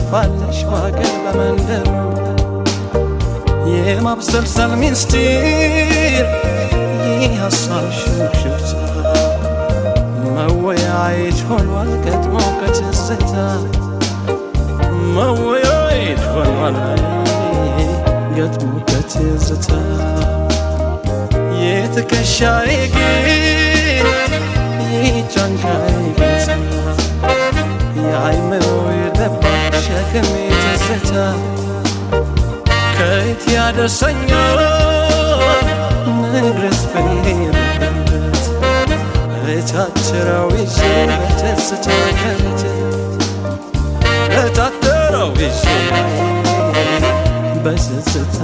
ትጠፋለሽ በአገር በመንደሩ የማብሰልሰል ሚስጢር የሐሳብ ሽክሽክታ መወያየት ሆኗል ገጥሞ ከትዝታ መወያየት ሆኗል ገጥሞ ከትዝታ የትከሻዬ ግን የጫንቃዬ ገታ የአይምሮዬ ደባቅ ሸክሜ ትዝታ ከየት ያደርሰኛል ንግረስ በሄድበት እታትረው ይዤ በትዝታ ከቤት እታትረው ይዤ በትዝታ